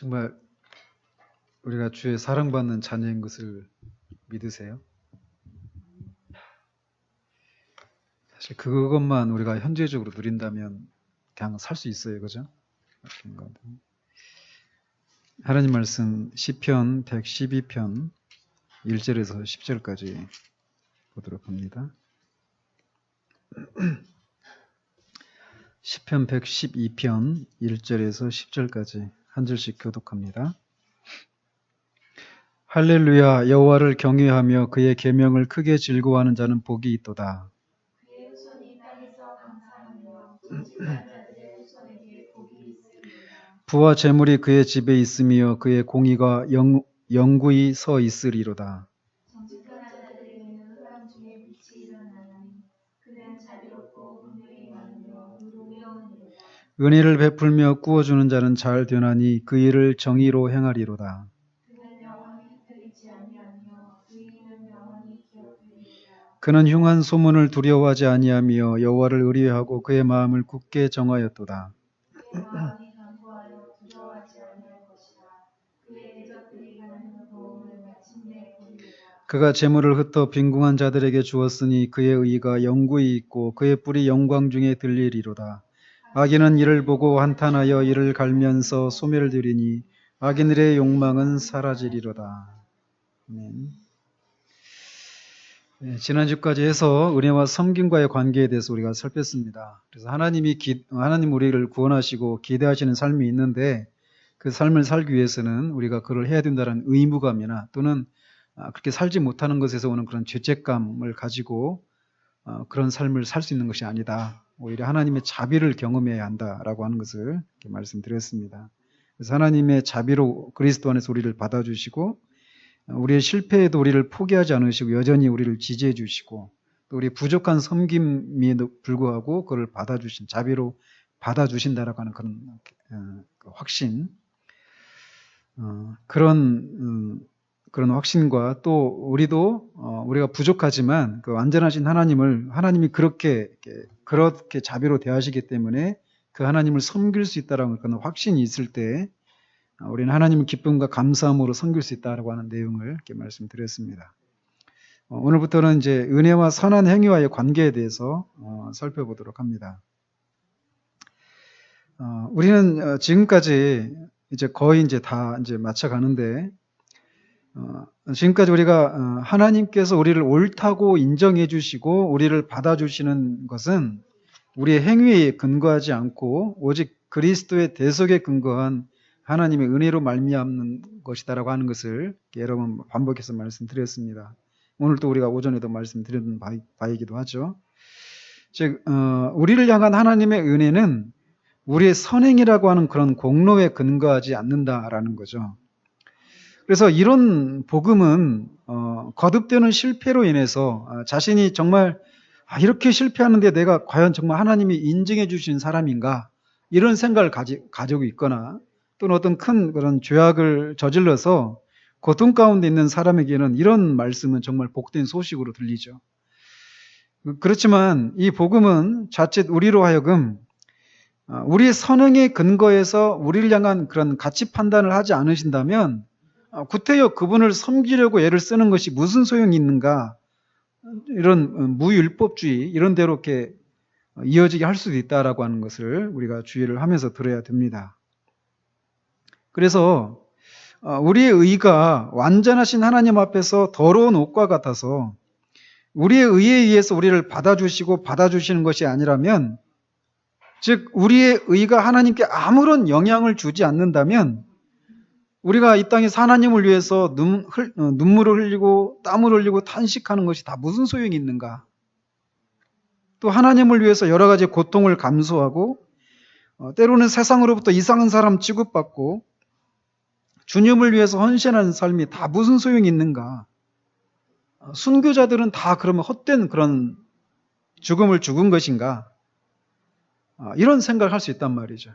정말 우리가 주의 사랑받는 자녀인 것을 믿으세요? 사실 그것만 우리가 현재적으로 누린다면 그냥 살 수 있어요. 그죠? 하나님 말씀 시편 112편 1절에서 10절까지 보도록 합니다. 시편 112편 1절에서 10절까지 한 절씩 교독합니다. 할렐루야, 여호와를 경외하며 그의 계명을 크게 즐거워하는 자는 복이 있도다. 그의 후손이 땅에서 감사하며 정직한 자들의 후손에게 복이 있으리로다. 부와 재물이 그의 집에 있으며 그의 공의가 영구히 서 있으리로다. 정직한 자들에게는 흑암 중에 빛이 일어나나니 그는 자비롭고 긍휼이 많으며 의로우니로다. 은혜를 베풀며 구워주는 자는 잘 되나니 그 일을 정의로 행하리로다. 그는 영원히 틀리지 아니하며 의인은 영원히 기억되리로다. 그는 흉한 소문을 두려워하지 아니하며 여호와를 의뢰하고 그의 마음을 굳게 정하였도다. 그의 마음이 강구하여 두려워하지 아니할 것이라. 그의 대적들이 하는 도움을 마침내 보리로다. 그가 재물을 흩어 빈궁한 자들에게 주었으니 그의 의가 영구히 있고 그의 뿔이 영광 중에 들리리로다. 악인은 이를 보고 한탄하여 이를 갈면서 소멸되리니 악인들의 욕망은 사라지리로다. 아멘. 네, 지난주까지 해서 은혜와 섬김과의 관계에 대해서 우리가 살폈습니다. 그래서 하나님 우리를 구원하시고 기대하시는 삶이 있는데 그 삶을 살기 위해서는 우리가 그걸 해야 된다는 의무감이나 또는 그렇게 살지 못하는 것에서 오는 그런 죄책감을 가지고 그런 삶을 살 수 있는 것이 아니다. 오히려 하나님의 자비를 경험해야 한다라고 하는 것을 이렇게 말씀드렸습니다. 그래서 하나님의 자비로 그리스도 안에서 우리를 받아주시고 우리의 실패에도 우리를 포기하지 않으시고 여전히 우리를 지지해 주시고 또 우리 부족한 섬김에도 불구하고 그를 받아주신 자비로 받아주신다라고 하는 그런 확신, 그런 확신과 또 우리가 부족하지만 그 완전하신 하나님이 그렇게 자비로 대하시기 때문에 그 하나님을 섬길 수 있다라는 그런 확신이 있을 때 우리는 하나님을 기쁨과 감사함으로 섬길 수 있다라고 하는 내용을 이렇게 말씀드렸습니다. 오늘부터는 이제 은혜와 선한 행위와의 관계에 대해서 살펴보도록 합니다. 우리는 지금까지 이제 거의 이제 다 이제 맞춰가는데 지금까지 우리가 하나님께서 우리를 옳다고 인정해 주시고 우리를 받아주시는 것은 우리의 행위에 근거하지 않고 오직 그리스도의 대속에 근거한 하나님의 은혜로 말미암는 것이다라고 하는 것을 여러 번 반복해서 말씀드렸습니다. 오늘 또 우리가 오전에도 말씀드렸던 바이기도 하죠. 즉 우리를 향한 하나님의 은혜는 우리의 선행이라고 하는 그런 공로에 근거하지 않는다라는 거죠. 그래서 이런 복음은 거듭되는 실패로 인해서 자신이 정말 이렇게 실패하는데 내가 과연 정말 하나님이 인정해 주신 사람인가 이런 생각을 가지고 있거나 또는 어떤 큰 그런 죄악을 저질러서 고통 가운데 있는 사람에게는 이런 말씀은 정말 복된 소식으로 들리죠. 그렇지만 이 복음은 자칫 우리로 하여금 우리의 선행에 근거해서 우리를 향한 그런 가치 판단을 하지 않으신다면 구태여 그분을 섬기려고 애를 쓰는 것이 무슨 소용이 있는가 이런 무율법주의 이런 대로 이렇게 이어지게 할 수도 있다라고 하는 것을 우리가 주의를 하면서 들어야 됩니다. 그래서 우리의 의가 완전하신 하나님 앞에서 더러운 옷과 같아서 우리의 의에 의해서 우리를 받아주시고 받아주시는 것이 아니라면 즉 우리의 의가 하나님께 아무런 영향을 주지 않는다면 우리가 이 땅에서 하나님을 위해서 눈물을 흘리고 땀을 흘리고 탄식하는 것이 다 무슨 소용이 있는가? 또 하나님을 위해서 여러 가지 고통을 감수하고 때로는 세상으로부터 이상한 사람 취급받고 주님을 위해서 헌신하는 삶이 다 무슨 소용이 있는가? 순교자들은 다 그러면 헛된 그런 죽음을 죽은 것인가? 이런 생각을 할 수 있단 말이죠.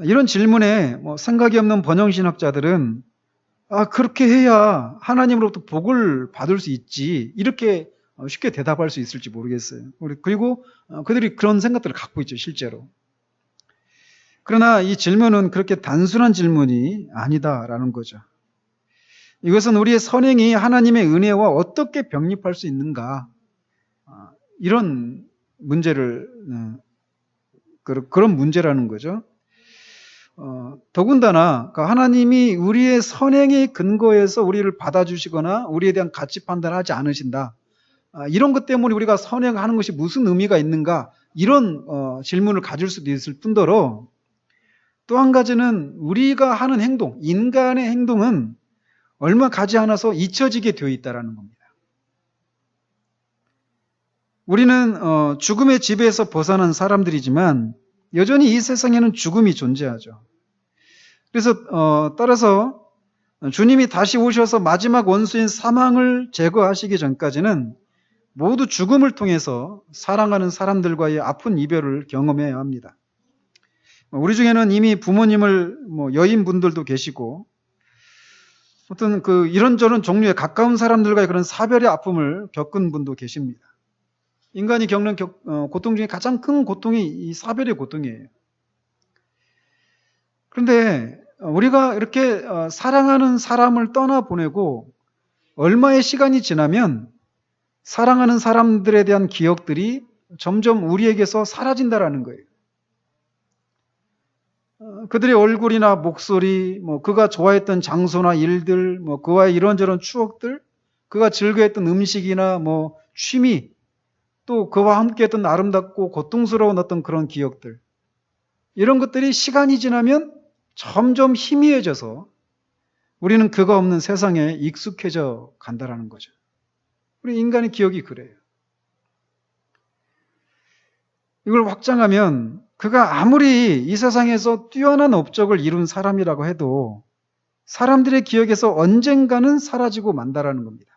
이런 질문에 생각이 없는 번영신학자들은 그렇게 해야 하나님으로부터 복을 받을 수 있지 이렇게 쉽게 대답할 수 있을지 모르겠어요. 그리고 그들이 그런 생각들을 갖고 있죠, 실제로. 그러나 이 질문은 그렇게 단순한 질문이 아니다라는 거죠. 이것은 우리의 선행이 하나님의 은혜와 어떻게 병립할 수 있는가, 이런 문제를, 그런 문제라는 거죠. 더군다나 하나님이 우리의 선행의 근거에서 우리를 받아주시거나 우리에 대한 가치 판단을 하지 않으신다. 이런 것 때문에 우리가 선행하는 것이 무슨 의미가 있는가, 이런 질문을 가질 수도 있을 뿐더러 또 한 가지는 우리가 하는 행동, 인간의 행동은 얼마 가지 않아서 잊혀지게 되어 있다는 겁니다. 우리는 죽음의 지배에서 벗어난 사람들이지만 여전히 이 세상에는 죽음이 존재하죠. 그래서 따라서 주님이 다시 오셔서 마지막 원수인 사망을 제거하시기 전까지는 모두 죽음을 통해서 사랑하는 사람들과의 아픈 이별을 경험해야 합니다. 우리 중에는 이미 부모님을 여인분들도 계시고 어떤 이런저런 종류의 가까운 사람들과의 그런 사별의 아픔을 겪은 분도 계십니다. 인간이 겪는 고통 중에 가장 큰 고통이 이 사별의 고통이에요. 그런데 우리가 이렇게 사랑하는 사람을 떠나보내고 얼마의 시간이 지나면 사랑하는 사람들에 대한 기억들이 점점 우리에게서 사라진다라는 거예요. 그들의 얼굴이나 목소리, 그가 좋아했던 장소나 일들, 그와의 이런저런 추억들, 그가 즐거워했던 음식이나 취미, 또 그와 함께했던 아름답고 고통스러운 어떤 그런 기억들, 이런 것들이 시간이 지나면 점점 희미해져서 우리는 그가 없는 세상에 익숙해져 간다라는 거죠. 우리 인간의 기억이 그래요. 이걸 확장하면 그가 아무리 이 세상에서 뛰어난 업적을 이룬 사람이라고 해도 사람들의 기억에서 언젠가는 사라지고 만다라는 겁니다.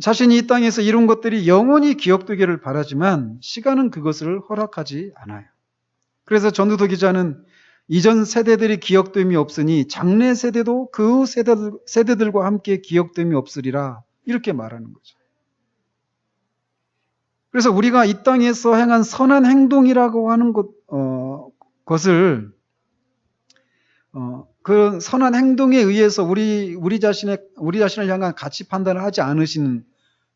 자신이 이 땅에서 이룬 것들이 영원히 기억되기를 바라지만 시간은 그것을 허락하지 않아요. 그래서 전두도 기자는 이전 세대들이 기억됨이 없으니 장래 세대도 그 세대들과 함께 기억됨이 없으리라, 이렇게 말하는 거죠. 그래서 우리가 이 땅에서 행한 선한 행동이라고 하는 것을 그 선한 행동에 의해서 우리 자신을 향한 가치 판단을 하지 않으시는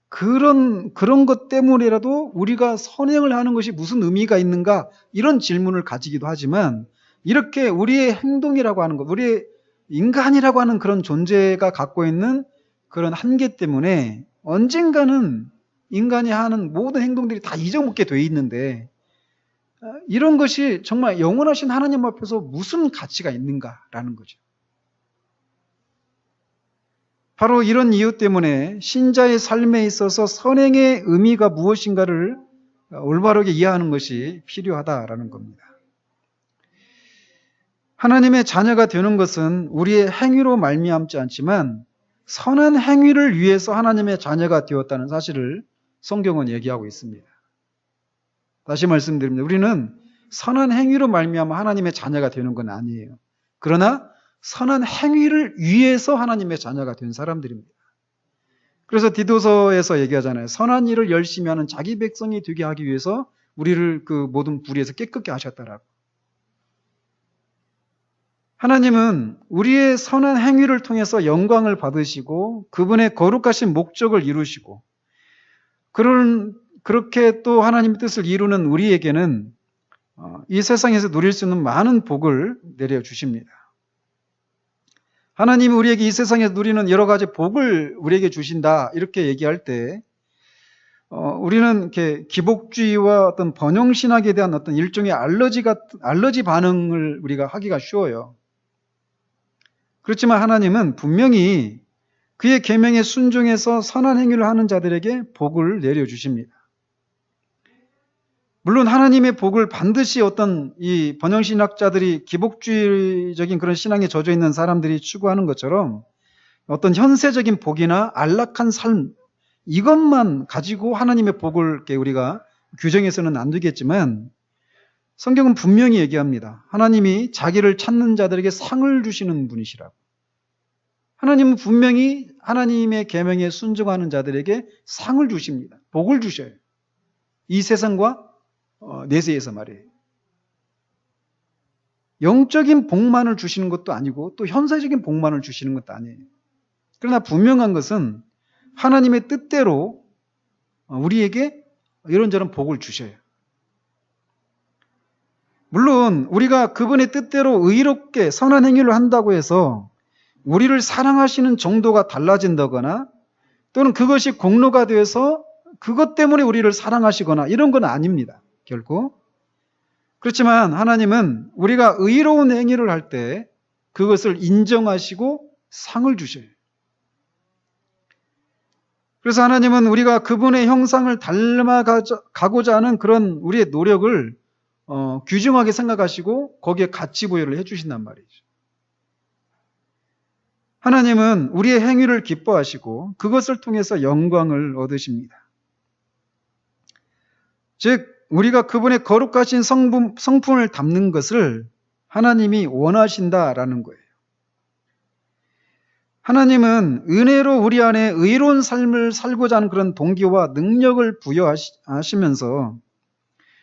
그런 것 때문이라도 우리가 선행을 하는 것이 무슨 의미가 있는가, 이런 질문을 가지기도 하지만, 이렇게 우리의 행동이라고 하는 것, 우리의 인간이라고 하는 그런 존재가 갖고 있는 그런 한계 때문에 언젠가는 인간이 하는 모든 행동들이 다 잊어먹게 돼 있는데, 이런 것이 정말 영원하신 하나님 앞에서 무슨 가치가 있는가라는 거죠. 바로 이런 이유 때문에 신자의 삶에 있어서 선행의 의미가 무엇인가를 올바르게 이해하는 것이 필요하다라는 겁니다. 하나님의 자녀가 되는 것은 우리의 행위로 말미암지 않지만 선한 행위를 위해서 하나님의 자녀가 되었다는 사실을 성경은 얘기하고 있습니다. 다시 말씀드립니다. 우리는 선한 행위로 말미암아 하나님의 자녀가 되는 건 아니에요. 그러나 선한 행위를 위해서 하나님의 자녀가 된 사람들입니다. 그래서 디도서에서 얘기하잖아요. 선한 일을 열심히 하는 자기 백성이 되게 하기 위해서 우리를 그 모든 불의에서 깨끗게 하셨다라고. 하나님은 우리의 선한 행위를 통해서 영광을 받으시고 그분의 거룩하신 목적을 이루시고, 그렇게 또 하나님의 뜻을 이루는 우리에게는 이 세상에서 누릴 수 있는 많은 복을 내려주십니다. 하나님이 우리에게 이 세상에서 누리는 여러 가지 복을 우리에게 주신다, 이렇게 얘기할 때 우리는 이렇게 기복주의와 어떤 번영신학에 대한 어떤 일종의 알러지 반응을 우리가 하기가 쉬워요. 그렇지만 하나님은 분명히 그의 계명에 순종해서 선한 행위를 하는 자들에게 복을 내려주십니다. 물론 하나님의 복을 반드시 어떤 이 번영신학자들이 기복주의적인 그런 신앙에 젖어 있는 사람들이 추구하는 것처럼 어떤 현세적인 복이나 안락한 삶, 이것만 가지고 하나님의 복을 우리가 규정해서는 안 되겠지만, 성경은 분명히 얘기합니다. 하나님이 자기를 찾는 자들에게 상을 주시는 분이시라고. 하나님은 분명히 하나님의 계명에 순종하는 자들에게 상을 주십니다. 복을 주셔요. 이 세상과 내세에서 말이에요. 영적인 복만을 주시는 것도 아니고 또 현세적인 복만을 주시는 것도 아니에요. 그러나 분명한 것은 하나님의 뜻대로 우리에게 이런저런 복을 주셔요. 물론 우리가 그분의 뜻대로 의롭게 선한 행위를 한다고 해서 우리를 사랑하시는 정도가 달라진다거나 또는 그것이 공로가 되어서 그것 때문에 우리를 사랑하시거나 이런 건 아닙니다. 결코. 그렇지만 하나님은 우리가 의로운 행위를 할 때 그것을 인정하시고 상을 주셔요. 그래서 하나님은 우리가 그분의 형상을 닮아가고자 하는 그런 우리의 노력을 귀중하게 생각하시고 거기에 가치 부여를 해주신단 말이죠. 하나님은 우리의 행위를 기뻐하시고 그것을 통해서 영광을 얻으십니다. 즉 우리가 그분의 거룩하신 성품을 담는 것을 하나님이 원하신다라는 거예요. 하나님은 은혜로 우리 안에 의로운 삶을 살고자 하는 그런 동기와 능력을 부여하시면서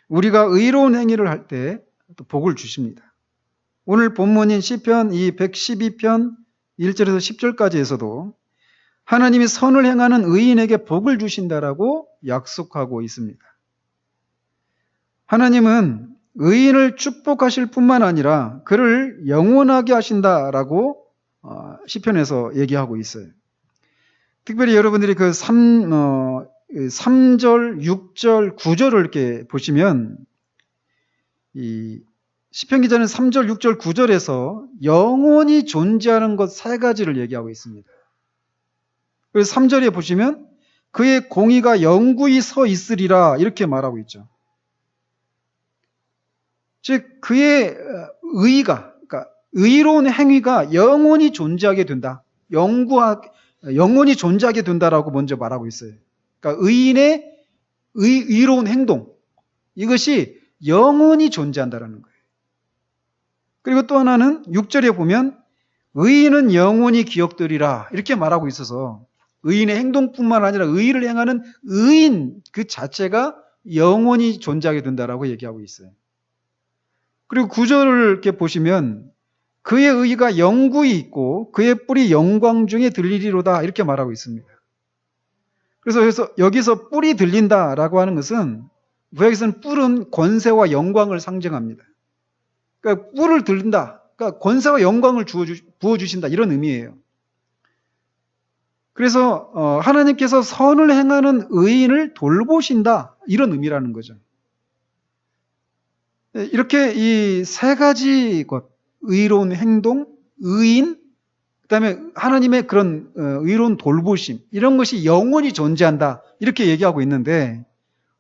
우리가 의로운 행위를 할 때 또 복을 주십니다. 오늘 본문인 시편 이 112편 1절에서 10절까지에서도 하나님이 선을 행하는 의인에게 복을 주신다라고 약속하고 있습니다. 하나님은 의인을 축복하실 뿐만 아니라 그를 영원하게 하신다라고 시편에서 얘기하고 있어요. 특별히 여러분들이 그 3절, 6절, 9절을 이렇게 보시면 이 시편 기자는 3절, 6절, 9절에서 영원히 존재하는 것 세 가지를 얘기하고 있습니다. 그래서 3절에 보시면 그의 공의가 영구히 서 있으리라 이렇게 말하고 있죠. 즉 그의 의가 그러니까 의로운 행위가 영원히 존재하게 된다. 영원히 존재하게 된다라고 먼저 말하고 있어요. 그러니까 의인의 의로운 행동 이것이 영원히 존재한다라는 거예요. 그리고 또 하나는 6절에 보면 의인은 영원히 기억되리라 이렇게 말하고 있어서 의인의 행동뿐만 아니라 의를 행하는 의인 그 자체가 영원히 존재하게 된다라고 얘기하고 있어요. 그리고 9절을 이렇게 보시면 그의 의가 영구히 있고 그의 뿔이 영광 중에 들리리로다 이렇게 말하고 있습니다. 그래서 여기서 뿔이 들린다라고 하는 것은 구약에서는 뿔은 권세와 영광을 상징합니다. 그러니까 뿔을 들린다. 그러니까 권세와 영광을 부어주신다 이런 의미예요. 그래서 하나님께서 선을 행하는 의인을 돌보신다 이런 의미라는 거죠. 이렇게 이 세 가지 것, 의로운 행동, 의인, 그 다음에 하나님의 그런 의로운 돌보심, 이런 것이 영원히 존재한다. 이렇게 얘기하고 있는데,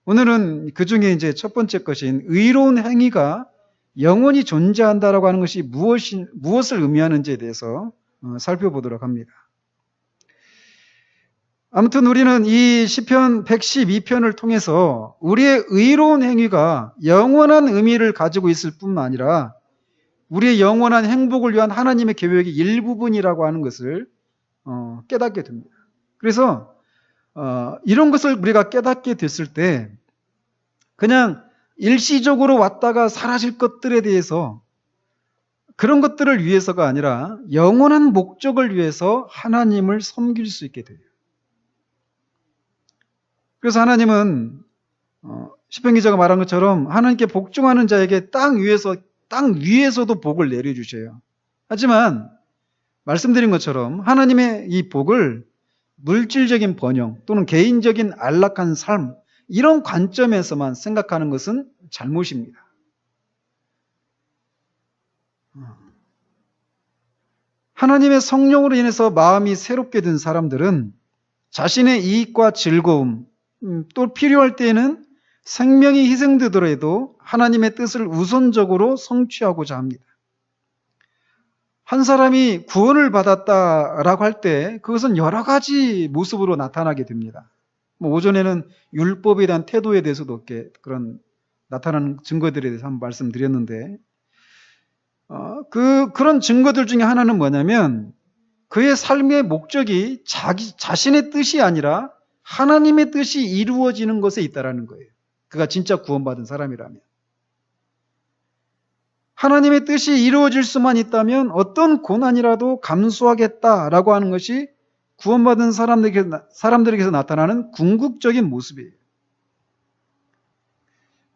오늘은 그 중에 이제 첫 번째 것인 의로운 행위가 영원히 존재한다라고 하는 것이 무엇을 의미하는지에 대해서 살펴보도록 합니다. 아무튼 우리는 이 시편 112편을 통해서 우리의 의로운 행위가 영원한 의미를 가지고 있을 뿐만 아니라 우리의 영원한 행복을 위한 하나님의 계획의 일부분이라고 하는 것을 깨닫게 됩니다. 그래서 이런 것을 우리가 깨닫게 됐을 때 그냥 일시적으로 왔다가 사라질 것들에 대해서 그런 것들을 위해서가 아니라 영원한 목적을 위해서 하나님을 섬길 수 있게 돼요. 그래서 하나님은 시편 기자가 말한 것처럼 하나님께 복종하는 자에게 땅 위에서도 복을 내려주셔요. 하지만 말씀드린 것처럼 하나님의 이 복을 물질적인 번영 또는 개인적인 안락한 삶 이런 관점에서만 생각하는 것은 잘못입니다. 하나님의 성령으로 인해서 마음이 새롭게 된 사람들은 자신의 이익과 즐거움 또 필요할 때에는 생명이 희생되더라도 하나님의 뜻을 우선적으로 성취하고자 합니다. 한 사람이 구원을 받았다라고 할 때 그것은 여러 가지 모습으로 나타나게 됩니다. 오전에는 율법에 대한 태도에 대해서도 이렇게 그런 나타나는 증거들에 대해서 한번 말씀드렸는데 그런 증거들 중에 하나는 뭐냐면 그의 삶의 목적이 자신의 뜻이 아니라 하나님의 뜻이 이루어지는 것에 있다라는 거예요. 그가 진짜 구원받은 사람이라면. 하나님의 뜻이 이루어질 수만 있다면 어떤 고난이라도 감수하겠다라고 하는 것이 구원받은 사람들에게서 나타나는 궁극적인 모습이에요.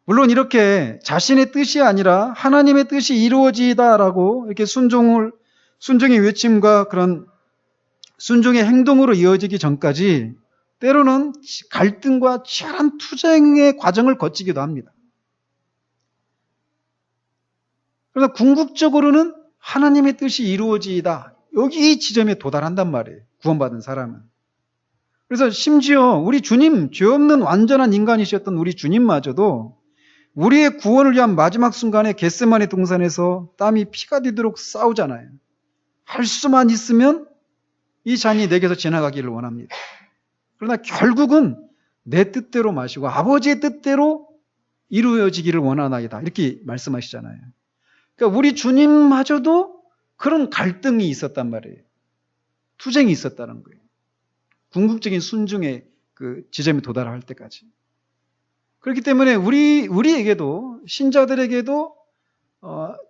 물론 이렇게 자신의 뜻이 아니라 하나님의 뜻이 이루어지다라고 이렇게 순종의 외침과 그런 순종의 행동으로 이어지기 전까지 때로는 갈등과 치열한 투쟁의 과정을 거치기도 합니다. 그래서 궁극적으로는 하나님의 뜻이 이루어지다. 여기 이 지점에 도달한단 말이에요. 구원받은 사람은. 그래서 심지어 우리 주님, 죄 없는 완전한 인간이셨던 우리 주님마저도 우리의 구원을 위한 마지막 순간에 겟세마네 동산에서 땀이 피가 되도록 싸우잖아요. 할 수만 있으면 이 잔이 내게서 지나가기를 원합니다. 그러나 결국은 내 뜻대로 마시고 아버지의 뜻대로 이루어지기를 원하나이다. 이렇게 말씀하시잖아요. 그러니까 우리 주님마저도 그런 갈등이 있었단 말이에요. 투쟁이 있었다는 거예요. 궁극적인 순종의 그 지점에 도달할 때까지. 그렇기 때문에 우리에게도 신자들에게도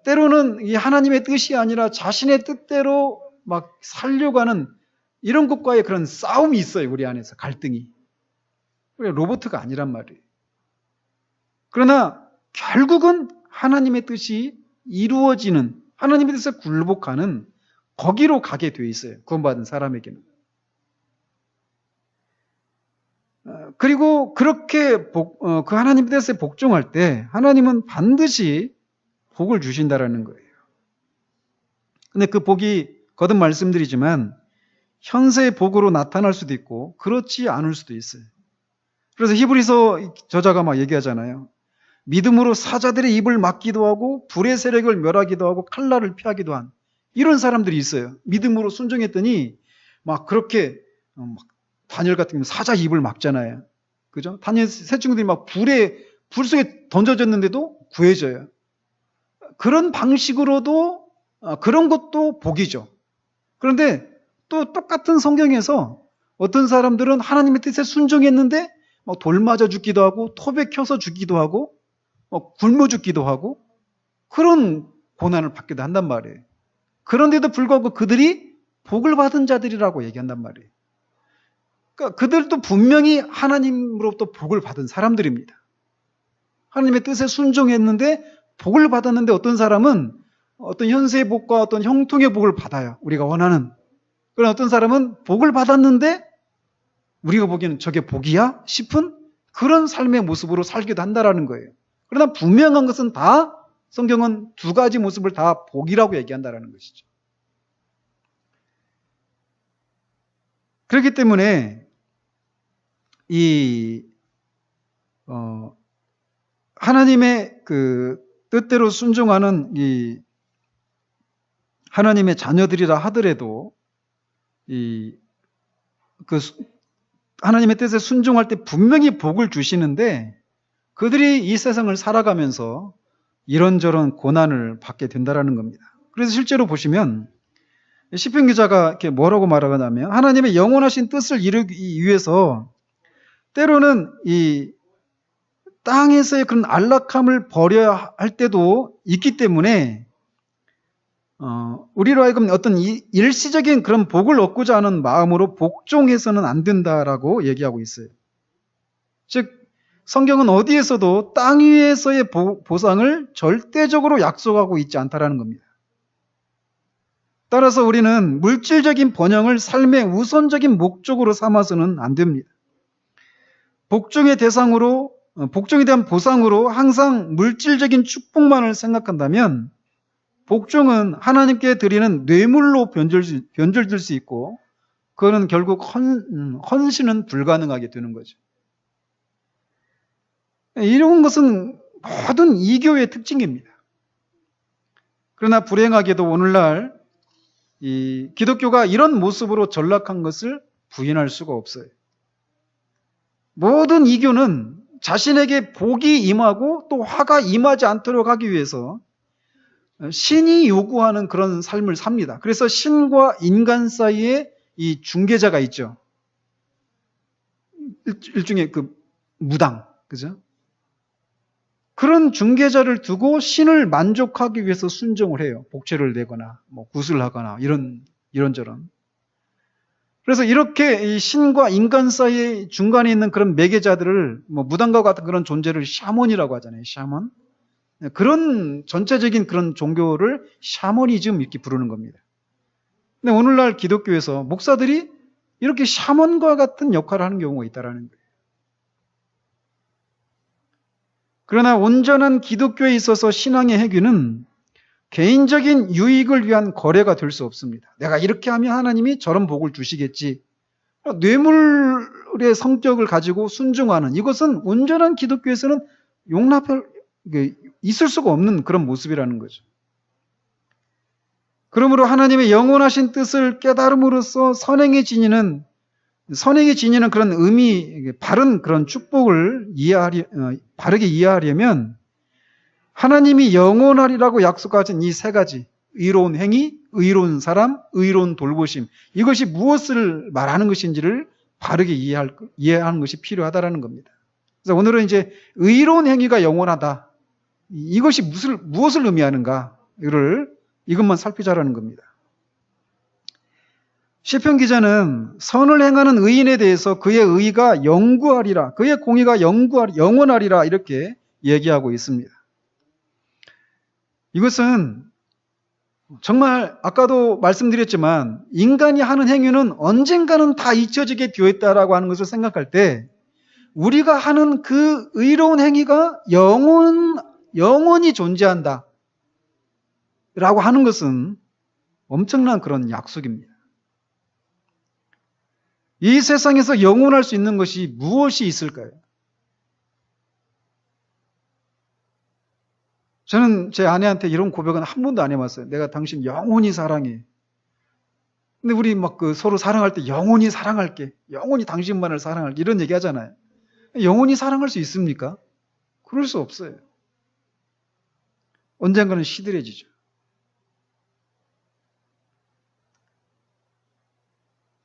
때로는 이 하나님의 뜻이 아니라 자신의 뜻대로 막 살려고 하는 이런 것과의 그런 싸움이 있어요. 우리 안에서 갈등이. 우리가 로봇가 아니란 말이에요. 그러나 결국은 하나님의 뜻이 이루어지는 하나님의 뜻에 굴복하는 거기로 가게 돼 있어요. 구원받은 사람에게는. 그리고 그렇게 그 하나님의 뜻에 복종할 때 하나님은 반드시 복을 주신다라는 거예요. 근데 그 복이 거듭 말씀드리지만 현세의 복으로 나타날 수도 있고 그렇지 않을 수도 있어요. 그래서 히브리서 저자가 막 얘기하잖아요. 믿음으로 사자들의 입을 막기도 하고 불의 세력을 멸하기도 하고 칼날을 피하기도 한 이런 사람들이 있어요. 믿음으로 순종했더니 막 그렇게 막 다니엘 같은 경우는 사자 입을 막잖아요. 그죠? 다니엘 세 친구들이 막 불 속에 던져졌는데도 구해져요. 그런 방식으로도 그런 것도 복이죠. 그런데 또 똑같은 성경에서 어떤 사람들은 하나님의 뜻에 순종했는데 막 돌 맞아 죽기도 하고 톱에 켜서 죽기도 하고 굶어 죽기도 하고 그런 고난을 받기도 한단 말이에요. 그런데도 불구하고 그들이 복을 받은 자들이라고 얘기한단 말이에요. 그러니까 그들도 분명히 하나님으로부터 복을 받은 사람들입니다. 하나님의 뜻에 순종했는데 복을 받았는데 어떤 사람은 어떤 현세의 복과 어떤 형통의 복을 받아요. 우리가 원하는. 그러나 어떤 사람은 복을 받았는데 우리가 보기에는 저게 복이야? 싶은 그런 삶의 모습으로 살기도 한다라는 거예요. 그러나 분명한 것은 다 성경은 두 가지 모습을 다 복이라고 얘기한다라는 것이죠. 그렇기 때문에 하나님의 그 뜻대로 순종하는 이 하나님의 자녀들이라 하더라도 하나님의 뜻에 순종할 때 분명히 복을 주시는데 그들이 이 세상을 살아가면서 이런저런 고난을 받게 된다라는 겁니다. 그래서 실제로 보시면 시편 기자가 이렇게 뭐라고 말하냐면 하나님의 영원하신 뜻을 이루기 위해서 때로는 이 땅에서의 그런 안락함을 버려야 할 때도 있기 때문에 우리로 하여금 어떤 일시적인 그런 복을 얻고자 하는 마음으로 복종해서는 안 된다라고 얘기하고 있어요. 즉 성경은 어디에서도 땅 위에서의 보상을 절대적으로 약속하고 있지 않다라는 겁니다. 따라서 우리는 물질적인 번영을 삶의 우선적인 목적으로 삼아서는 안 됩니다. 복종에 대한 보상으로 항상 물질적인 축복만을 생각한다면 복종은 하나님께 드리는 뇌물로 변절될 수 있고 그거는 결국 헌신은 불가능하게 되는 거죠. 이런 것은 모든 이교의 특징입니다. 그러나 불행하게도 오늘날 이 기독교가 이런 모습으로 전락한 것을 부인할 수가 없어요. 모든 이교는 자신에게 복이 임하고 또 화가 임하지 않도록 하기 위해서 신이 요구하는 그런 삶을 삽니다. 그래서 신과 인간 사이에 이 중개자가 있죠. 일종의 그 무당, 그죠? 그런 중개자를 두고 신을 만족하기 위해서 순종을 해요. 복채를 내거나 뭐 굿을 하거나 이런저런. 그래서 이렇게 이 신과 인간 사이의 중간에 있는 그런 매개자들을 뭐 무당과 같은 그런 존재를 샤먼이라고 하잖아요. 샤먼. 그런 전체적인 그런 종교를 샤머니즘 이렇게 부르는 겁니다. 근데 오늘날 기독교에서 목사들이 이렇게 샤먼과 같은 역할을 하는 경우가 있다라는 거예요. 그러나 온전한 기독교에 있어서 신앙의 해규는 개인적인 유익을 위한 거래가 될 수 없습니다. 내가 이렇게 하면 하나님이 저런 복을 주시겠지. 뇌물의 성격을 가지고 순종하는 이것은 온전한 기독교에서는 용납할 있을 수가 없는 그런 모습이라는 거죠. 그러므로 하나님의 영원하신 뜻을 깨달음으로써 선행에 지니는 그런 의미, 바른 그런 축복을 바르게 이해하려면 하나님이 영원하리라고 약속하신 이 세 가지, 의로운 행위, 의로운 사람, 의로운 돌보심, 이것이 무엇을 말하는 것인지를 바르게 이해하는 것이 필요하다라는 겁니다. 그래서 오늘은 이제 의로운 행위가 영원하다. 이것이 무엇을 의미하는가? 이것만 살피자라는 겁니다. 시편 기자는 선을 행하는 의인에 대해서 그의 의가 영구하리라, 그의 공의가 영원하리라 이렇게 얘기하고 있습니다. 이것은 정말 아까도 말씀드렸지만 인간이 하는 행위는 언젠가는 다 잊혀지게 되어 있다라고 하는 것을 생각할 때 우리가 하는 그 의로운 행위가 영원히 존재한다 라고 하는 것은 엄청난 그런 약속입니다. 이 세상에서 영원할 수 있는 것이 무엇이 있을까요? 저는 제 아내한테 이런 고백은 한 번도 안 해봤어요. 내가 당신 영원히 사랑해. 근데 우리 막 서로 사랑할 때 영원히 사랑할게. 영원히 당신만을 사랑할게. 이런 얘기 하잖아요. 영원히 사랑할 수 있습니까? 그럴 수 없어요. 언젠가는 시들해지죠.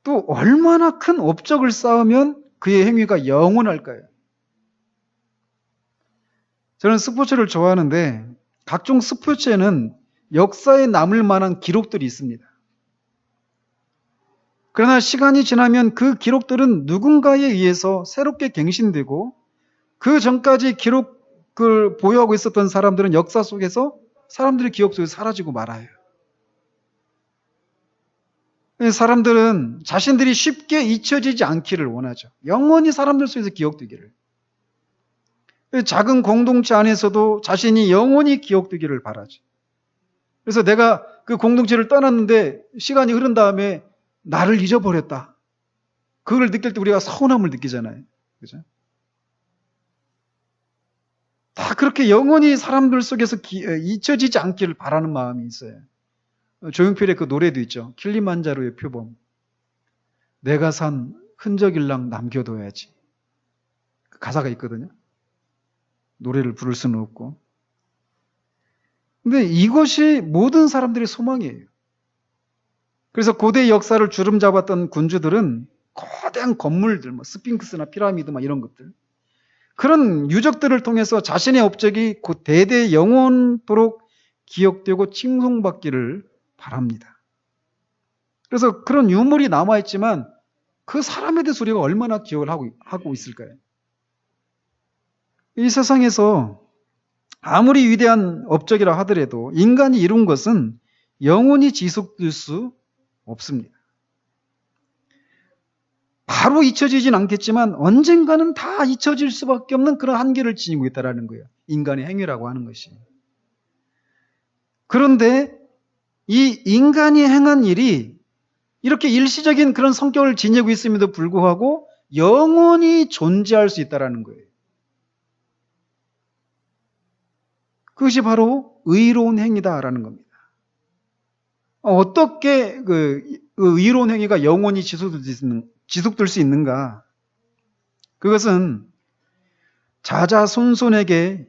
또 얼마나 큰 업적을 쌓으면 그의 행위가 영원할까요? 저는 스포츠를 좋아하는데 각종 스포츠에는 역사에 남을 만한 기록들이 있습니다. 그러나 시간이 지나면 그 기록들은 누군가에 의해서 새롭게 갱신되고 그 전까지 기록을 보유하고 있었던 사람들은 역사 속에서 사람들의 기억 속에서 사라지고 말아요. 사람들은 자신들이 쉽게 잊혀지지 않기를 원하죠. 영원히 사람들 속에서 기억되기를. 작은 공동체 안에서도 자신이 영원히 기억되기를 바라죠. 그래서 내가 그 공동체를 떠났는데 시간이 흐른 다음에 나를 잊어버렸다. 그걸 느낄 때 우리가 서운함을 느끼잖아요. 그죠? 다 그렇게 영원히 사람들 속에서 잊혀지지 않기를 바라는 마음이 있어요. 조용필의 그 노래도 있죠. 킬리만자로의 표범. 내가 산 흔적일랑 남겨둬야지. 그 가사가 있거든요. 노래를 부를 수는 없고. 근데 이것이 모든 사람들의 소망이에요. 그래서 고대 역사를 주름 잡았던 군주들은 거대한 건물들, 스핑크스나 피라미드 이런 것들. 그런 유적들을 통해서 자신의 업적이 곧 대대 영원토록 기억되고 칭송받기를 바랍니다. 그래서 그런 유물이 남아있지만 그 사람에 대해서 우리가 얼마나 기억을 하고 있을까요? 이 세상에서 아무리 위대한 업적이라 하더라도 인간이 이룬 것은 영원히 지속될 수 없습니다. 바로 잊혀지진 않겠지만 언젠가는 다 잊혀질 수밖에 없는 그런 한계를 지니고 있다는 거예요. 인간의 행위라고 하는 것이. 그런데 이 인간이 행한 일이 이렇게 일시적인 그런 성격을 지니고 있음에도 불구하고 영원히 존재할 수 있다는 거예요. 그것이 바로 의로운 행위다라는 겁니다. 어떻게 그 의로운 행위가 영원히 지속될 수 있는가? 그것은 자자손손에게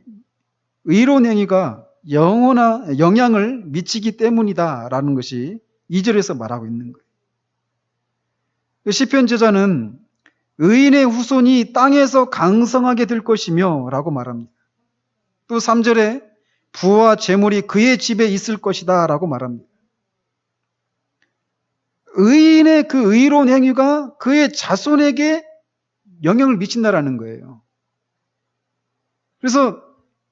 의로운 행위가 영원한 영향을 미치기 때문이다라는 것이 2절에서 말하고 있는 거예요. 시편 저자는 의인의 후손이 땅에서 강성하게 될 것이며 라고 말합니다. 또 3절에 부와 재물이 그의 집에 있을 것이다 라고 말합니다. 의인의 그 의로운 행위가 그의 자손에게 영향을 미친다라는 거예요. 그래서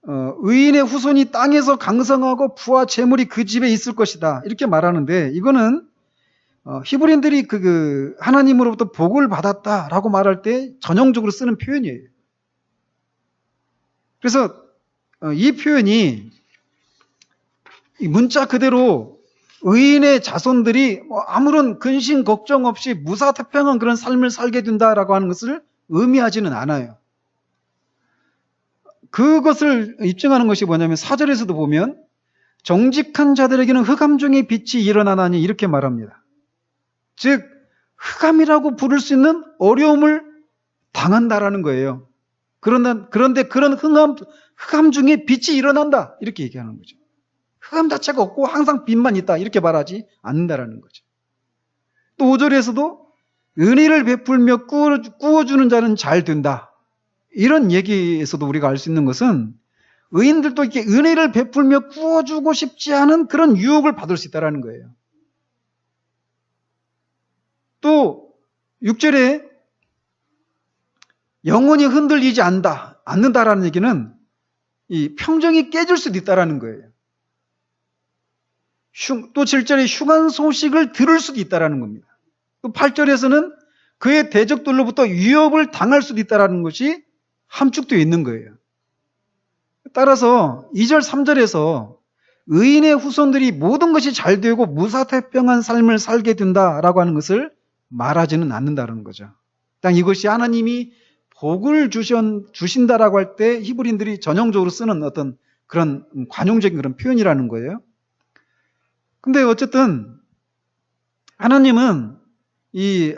의인의 후손이 땅에서 강성하고 부와 재물이 그 집에 있을 것이다 이렇게 말하는데, 이거는 히브리인들이 하나님으로부터 복을 받았다라고 말할 때 전형적으로 쓰는 표현이에요. 그래서 이 표현이 이 문자 그대로 의인의 자손들이 아무런 근심 걱정 없이 무사태평한 그런 삶을 살게 된다라고 하는 것을 의미하지는 않아요. 그것을 입증하는 것이 뭐냐면 4절에서도 보면 정직한 자들에게는 흑암 중에 빛이 일어나나니 이렇게 말합니다. 즉 흑암이라고 부를 수 있는 어려움을 당한다라는 거예요. 그런데 그런 흑암 중에 빛이 일어난다 이렇게 얘기하는 거죠. 흑암 자체가 없고 항상 빛만 있다 이렇게 말하지 않는다라는 거죠. 또 5절에서도 은혜를 베풀며 꾸어주는 자는 잘 된다. 이런 얘기에서도 우리가 알 수 있는 것은 의인들도 이렇게 은혜를 베풀며 꾸어주고 싶지 않은 그런 유혹을 받을 수 있다는 거예요. 또 6절에 영혼이 흔들리지 않는다라는 얘기는 이 평정이 깨질 수도 있다는 거예요. 또 7절에 흉한 소식을 들을 수도 있다는 겁니다. 또 8절에서는 그의 대적들로부터 위협을 당할 수도 있다는 것이 함축되어 있는 거예요. 따라서 2절, 3절에서 의인의 후손들이 모든 것이 잘 되고 무사태평한 삶을 살게 된다라고 하는 것을 말하지는 않는다는 거죠. 딱 이것이 하나님이 복을 주신다라고 할 때 히브리인들이 전형적으로 쓰는 어떤 그런 관용적인 그런 표현이라는 거예요. 근데 어쨌든 하나님은 이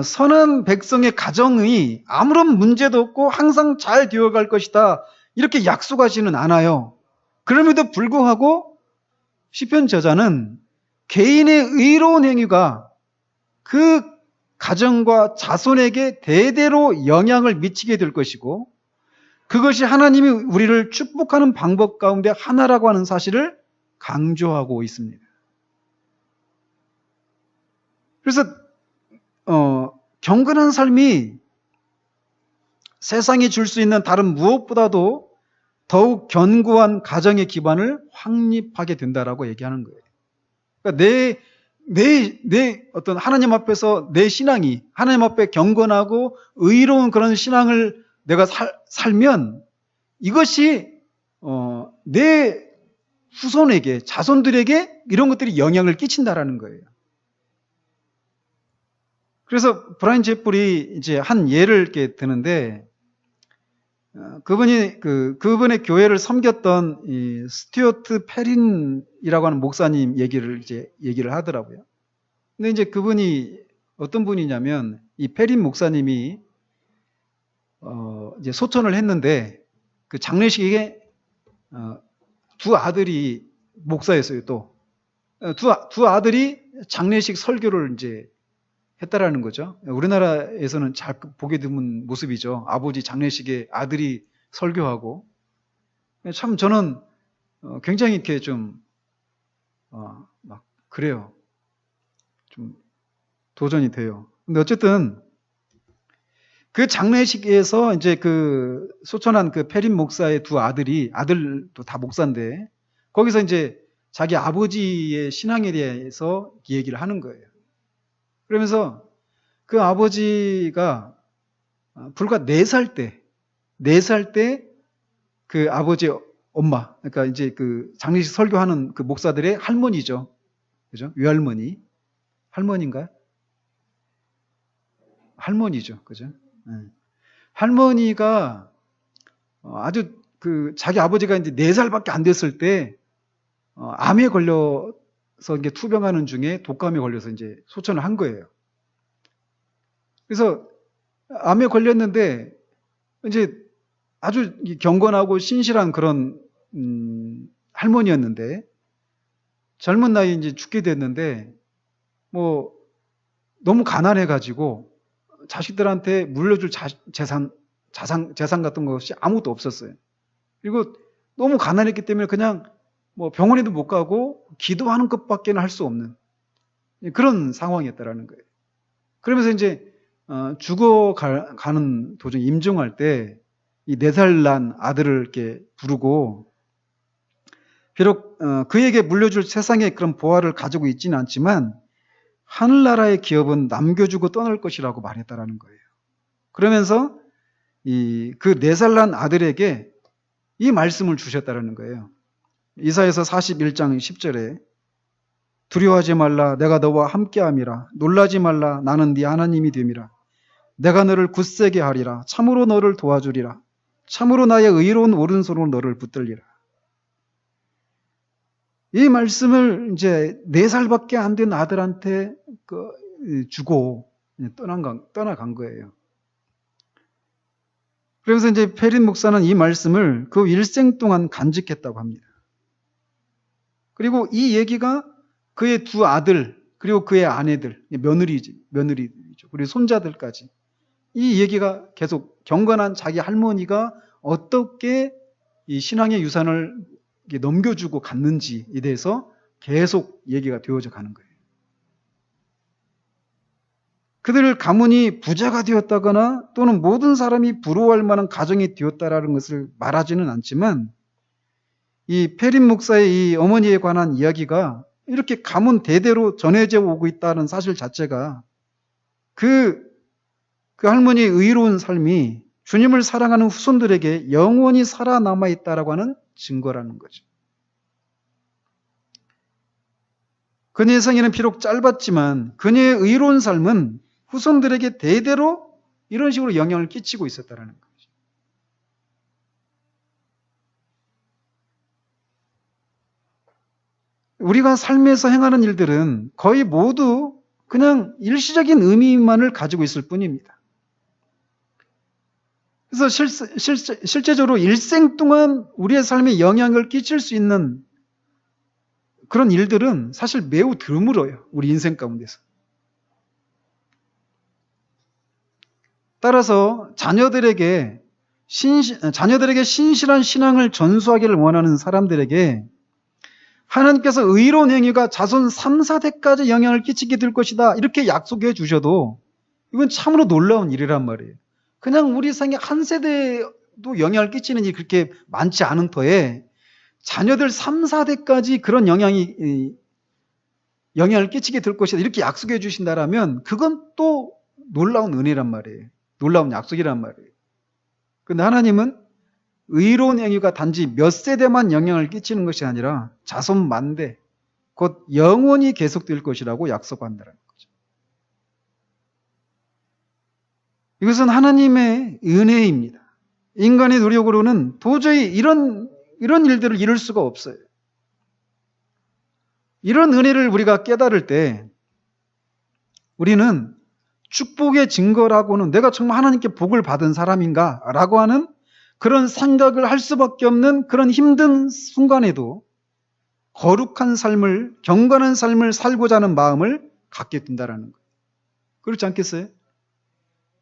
선한 백성의 가정이 아무런 문제도 없고 항상 잘 되어갈 것이다 이렇게 약속하지는 않아요. 그럼에도 불구하고 시편 저자는 개인의 의로운 행위가 그 가정과 자손에게 대대로 영향을 미치게 될 것이고, 그것이 하나님이 우리를 축복하는 방법 가운데 하나라고 하는 사실을 강조하고 있습니다. 그래서 경건한 삶이 세상이 줄 수 있는 다른 무엇보다도 더욱 견고한 가정의 기반을 확립하게 된다라고 얘기하는 거예요. 그러니까 내 어떤 하나님 앞에서 내 신앙이 하나님 앞에 경건하고 의로운 그런 신앙을 내가 살면 이것이 내 후손에게, 자손들에게 이런 것들이 영향을 끼친다라는 거예요. 그래서 브라이언 제플이 이제 한 예를 이렇게 드는데, 그분의 교회를 섬겼던 이 스튜어트 페린이라고 하는 목사님 얘기를 하더라고요. 근데 이제 그분이 어떤 분이냐면, 이 페린 목사님이 이제 소천을 했는데 그 장례식에 두 아들이 목사였어요. 또 두 아들이 장례식 설교를 이제 했다라는 거죠. 우리나라에서는 잘 보게 드문 모습이죠. 아버지 장례식에 아들이 설교하고. 참 저는 굉장히 이렇게 좀 막 그래요. 좀 도전이 돼요. 근데 어쨌든 그 장례식에서 이제 그 소천한 그 페린 목사의 두 아들도 다 목사인데, 거기서 이제 자기 아버지의 신앙에 대해서 얘기를 하는 거예요. 그러면서 그 아버지가 불과 4살 때 그 아버지 엄마, 그러니까 이제 그 장례식 설교하는 그 목사들의 할머니죠. 그죠? 외할머니. 할머니인가요? 할머니죠. 그죠? 네. 할머니가 아주 자기 아버지가 이제 4살밖에 안 됐을 때 암에 걸려서 이게 투병하는 중에 독감에 걸려서 이제 소천을 한 거예요. 그래서 암에 걸렸는데 이제 아주 경건하고 신실한 그런 할머니였는데, 젊은 나이에 이제 죽게 됐는데 뭐 너무 가난해가지고 자식들한테 물려줄 재산 같은 것이 아무것도 없었어요. 그리고 너무 가난했기 때문에 그냥 뭐 병원에도 못 가고 기도하는 것밖에는 할 수 없는 그런 상황이었다라는 거예요. 그러면서 이제 죽어가는 도중 임종할 때 이 4살 난 아들을 이렇게 부르고, 비록 그에게 물려줄 세상의 그런 보화를 가지고 있지는 않지만 하늘나라의 기업은 남겨주고 떠날 것이라고 말했다라는 거예요. 그러면서 그 4살 난 아들에게 이 말씀을 주셨다라는 거예요. 이사야서 41장 10절에 두려워하지 말라, 내가 너와 함께함이라. 놀라지 말라, 나는 네 하나님이 됨이라. 내가 너를 굳세게 하리라. 참으로 너를 도와주리라. 참으로 나의 의로운 오른손으로 너를 붙들리라. 이 말씀을 이제 4살밖에 안 된 아들한테 주고 떠나간 거예요. 그러면서 이제 페린 목사는 이 말씀을 그 일생 동안 간직했다고 합니다. 그리고 이 얘기가 그의 2 아들, 그리고 그의 아내들, 며느리죠. 그리고 손자들까지 이 얘기가 계속 경건한 자기 할머니가 어떻게 이 신앙의 유산을 넘겨주고 갔는지에 대해서 계속 얘기가 되어져 가는 거예요. 그들 가문이 부자가 되었다거나 또는 모든 사람이 부러워할 만한 가정이 되었다라는 것을 말하지는 않지만, 이 페린 목사의 이 어머니에 관한 이야기가 이렇게 가문 대대로 전해져 오고 있다는 사실 자체가 그 할머니의 의로운 삶이 주님을 사랑하는 후손들에게 영원히 살아남아 있다라고 하는 증거라는 거죠. 그녀의 생애는 비록 짧았지만 그녀의 의로운 삶은 후손들에게 대대로 이런 식으로 영향을 끼치고 있었다라는 거죠. 우리가 삶에서 행하는 일들은 거의 모두 그냥 일시적인 의미만을 가지고 있을 뿐입니다. 그래서 실제적으로 일생 동안 우리의 삶에 영향을 끼칠 수 있는 그런 일들은 사실 매우 드물어요. 우리 인생 가운데서. 따라서 자녀들에게 신실한 신앙을 전수하기를 원하는 사람들에게 하나님께서 의로운 행위가 자손 3, 4대까지 영향을 끼치게 될 것이다, 이렇게 약속해 주셔도 이건 참으로 놀라운 일이란 말이에요. 그냥 우리 생애 한 세대도 영향을 끼치는 일이 그렇게 많지 않은 터에 자녀들 3, 4대까지 그런 영향을 끼치게 될 것이다, 이렇게 약속해 주신다라면 그건 또 놀라운 은혜란 말이에요. 놀라운 약속이란 말이에요. 그런데 하나님은 의로운 행위가 단지 몇 세대만 영향을 끼치는 것이 아니라 자손 만대, 곧 영원히 계속될 것이라고 약속한다는 거죠. 이것은 하나님의 은혜입니다. 인간의 노력으로는 도저히 이런 일들을 이룰 수가 없어요. 이런 은혜를 우리가 깨달을 때 우리는 축복의 증거라고는 내가 정말 하나님께 복을 받은 사람인가 라고 하는 그런 생각을 할 수밖에 없는 그런 힘든 순간에도 거룩한 삶을, 경건한 삶을 살고자 하는 마음을 갖게 된다는 거예요. 그렇지 않겠어요?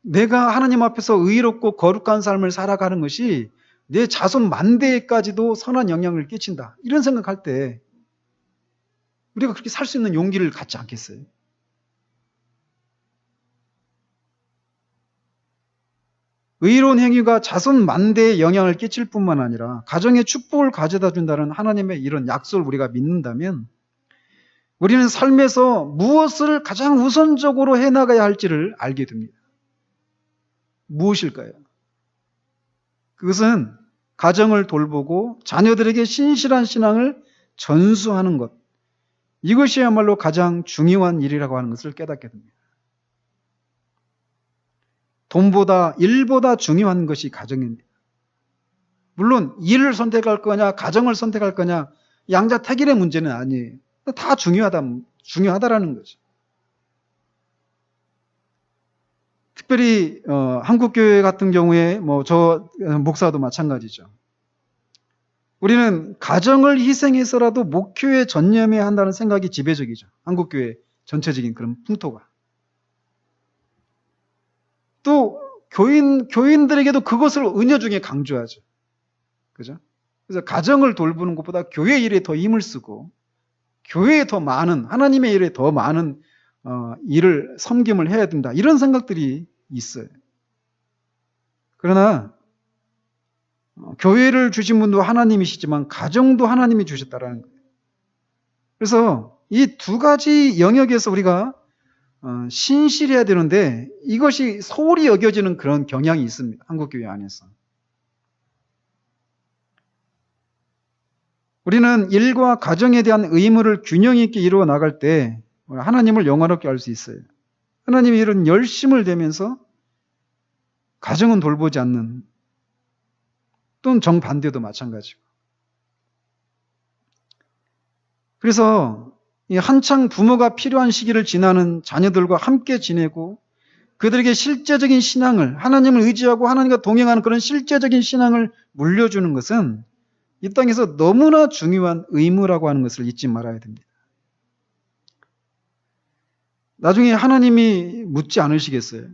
내가 하나님 앞에서 의롭고 거룩한 삶을 살아가는 것이 내 자손 만대에까지도 선한 영향을 끼친다, 이런 생각할 때 우리가 그렇게 살 수 있는 용기를 갖지 않겠어요? 의로운 행위가 자손 만대에 영향을 끼칠 뿐만 아니라 가정에 축복을 가져다 준다는 하나님의 이런 약속을 우리가 믿는다면 우리는 삶에서 무엇을 가장 우선적으로 해나가야 할지를 알게 됩니다. 무엇일까요? 그것은 가정을 돌보고 자녀들에게 신실한 신앙을 전수하는 것, 이것이야말로 가장 중요한 일이라고 하는 것을 깨닫게 됩니다. 돈보다 일보다 중요한 것이 가정입니다. 물론 일을 선택할 거냐 가정을 선택할 거냐 양자택일의 문제는 아니에요. 다 중요하다라는 거죠. 특별히 한국교회 같은 경우에 저 목사도 마찬가지죠. 우리는 가정을 희생해서라도 목표에 전념해야 한다는 생각이 지배적이죠. 한국교회 전체적인 그런 풍토가. 또 교인들에게도 그것을 은여 중에 강조하죠. 그죠? 그래서 가정을 돌보는 것보다 교회 일에 더 힘을 쓰고 교회에 더 많은 하나님의 일에 더 많은 일을 섬김을 해야 된다. 이런 생각들이 있어요. 그러나 교회를 주신 분도 하나님이시지만 가정도 하나님이 주셨다라는 거예요. 그래서 이 두 가지 영역에서 우리가 신실해야 되는데 이것이 소홀히 여겨지는 그런 경향이 있습니다. 한국교회 안에서. 우리는 일과 가정에 대한 의무를 균형 있게 이루어 나갈 때 하나님을 영화롭게 할 수 있어요. 하나님이 이런 열심을 대면서 가정은 돌보지 않는, 또는 정반대도 마찬가지고. 그래서 이 한창 부모가 필요한 시기를 지나는 자녀들과 함께 지내고 그들에게 실제적인 신앙을, 하나님을 의지하고 하나님과 동행하는 그런 실제적인 신앙을 물려주는 것은 이 땅에서 너무나 중요한 의무라고 하는 것을 잊지 말아야 됩니다. 나중에 하나님이 묻지 않으시겠어요?